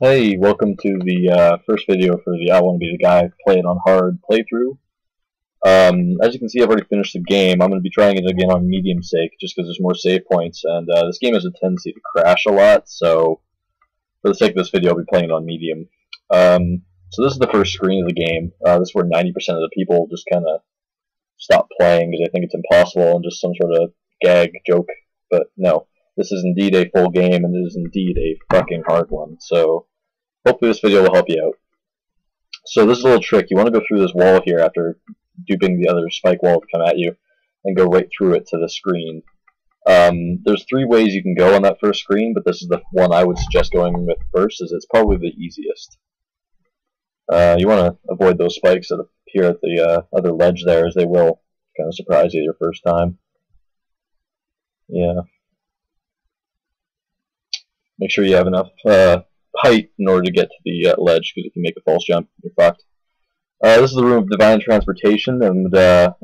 Hey, welcome to the first video for the I Want to Be the Guy Play It on Hard playthrough. As you can see, I've already finished the game. I'm going to be trying it again on medium sake, just because there's more save points, and this game has a tendency to crash a lot, so for the sake of this video, I'll be playing it on medium. So this is the first screen of the game. This is where 90% of the people just kind of stop playing because they think it's impossible and just some sort of gag joke, but no. This is indeed a full game, and it is indeed a fucking hard one, so hopefully this video will help you out. So this is a little trick. You want to go through this wall here after duping the other spike wall to come at you, and go right through it to the screen. There's three ways you can go on that first screen, but this is the one I would suggest going with first, as it's probably the easiest. You want to avoid those spikes that appear at the other ledge there, as they will kind of surprise you your first time. Yeah. Make sure you have enough height in order to get to the ledge, because if you make a false jump, you're fucked. This is the room of divine transportation, and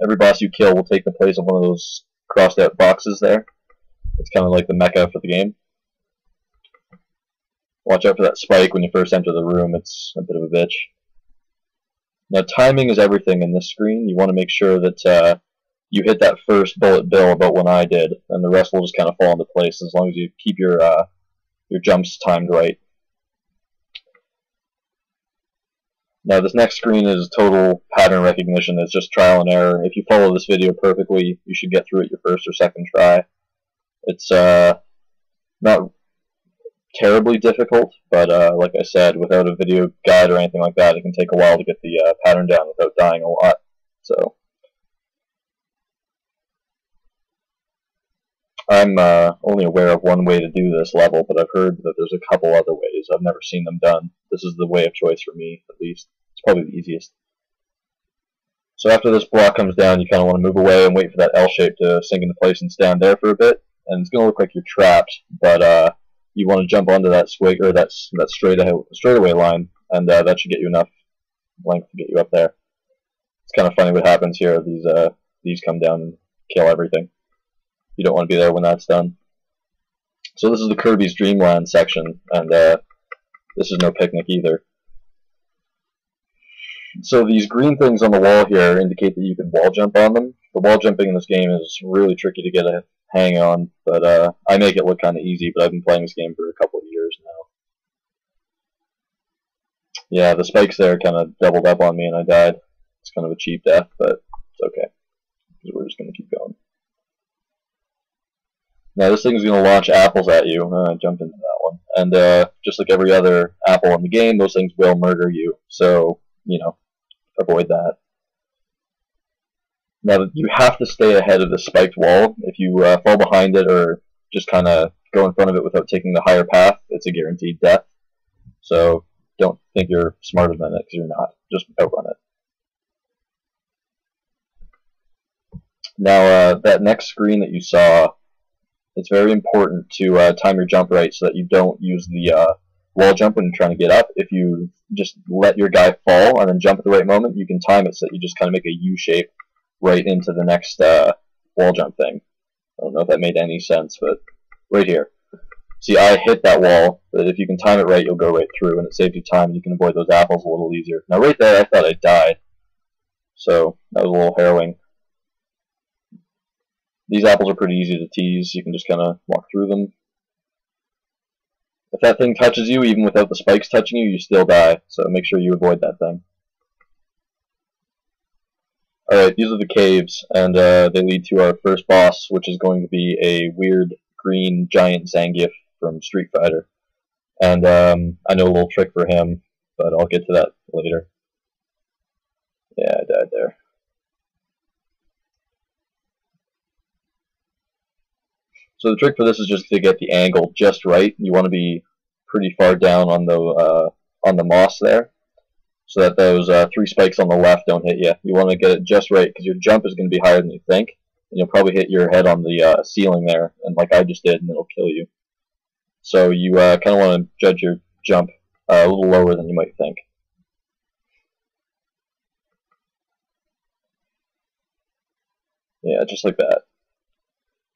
every boss you kill will take the place of one of those crossed out boxes there. It's kind of like the mecca for the game. Watch out for that spike when you first enter the room. It's a bit of a bitch. Now, timing is everything in this screen. You want to make sure that you hit that first bullet bill about when I did, and the rest will just kind of fall into place as long as you keep your jumps timed right. Now this next screen is total pattern recognition. It's just trial and error. If you follow this video perfectly, you should get through it your first or second try. It's not terribly difficult, but like I said, without a video guide or anything like that, it can take a while to get the pattern down without dying a lot. So I'm only aware of one way to do this level, but I've heard that there's a couple other ways. I've never seen them done. This is the way of choice for me, at least. It's probably the easiest. So after this block comes down, you kind of want to move away and wait for that L shape to sink into place and stand there for a bit. And it's going to look like you're trapped, but you want to jump onto that swig, or that straightaway line, and that should get you enough length to get you up there. It's kind of funny what happens here. These come down and kill everything. You don't want to be there when that's done. So this is the Kirby's Dream Land section, and this is no picnic either. So these green things on the wall here indicate that you can wall jump on them. The wall jumping in this game is really tricky to get a hang on, but I make it look kind of easy, but I've been playing this game for a couple of years now. Yeah, the spikes there kind of doubled up on me and I died. It's kind of a cheap death, but it's okay, because we're just going to keep going. Now this thing is going to launch apples at you. I jumped into that one. And just like every other apple in the game, those things will murder you. So, you know, avoid that. Now you have to stay ahead of the spiked wall. If you fall behind it or just kind of go in front of it without taking the higher path, it's a guaranteed death. So don't think you're smarter than it, because you're not. Just outrun it. Now that next screen that you saw, it's very important to time your jump right so that you don't use the wall jump when you're trying to get up. If you just let your guy fall and then jump at the right moment, you can time it so that you just kind of make a U shape right into the next wall jump thing. I don't know if that made any sense, but right here. See, I hit that wall, but if you can time it right, you'll go right through, and it saves you time, and you can avoid those apples a little easier. Now right there, I thought I died, so that was a little harrowing. These apples are pretty easy to tease. You can just kind of walk through them. If that thing touches you, even without the spikes touching you, you still die. So make sure you avoid that thing. Alright, these are the caves, and they lead to our first boss, which is going to be a weird green giant Zangief from Street Fighter. And I know a little trick for him, but I'll get to that later. Yeah, I died there. So the trick for this is just to get the angle just right. You want to be pretty far down on the moss there, so that those three spikes on the left don't hit you. You want to get it just right, because your jump is going to be higher than you think, and you'll probably hit your head on the ceiling there, and like I just did, and it'll kill you. So you kind of want to judge your jump a little lower than you might think. Yeah, just like that.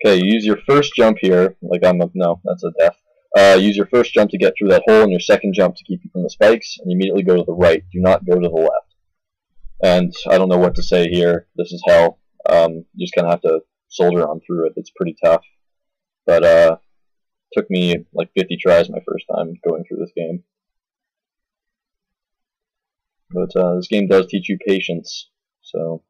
Okay, you use your first jump here, like no, that's a death. Use your first jump to get through that hole, and your second jump to keep you from the spikes, and immediately go to the right. Do not go to the left. And I don't know what to say here. This is hell. You just kind of have to soldier on through it. It's pretty tough. But took me like 50 tries my first time going through this game. But this game does teach you patience. So,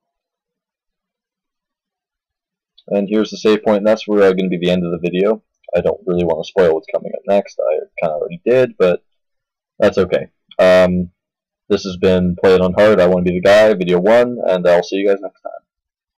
and here's the save point, and that's where going to be the end of the video. I don't really want to spoil what's coming up next. I kind of already did, but that's okay. This has been Play It on Hard. I Want to Be the Guy, video 1, and I'll see you guys next time.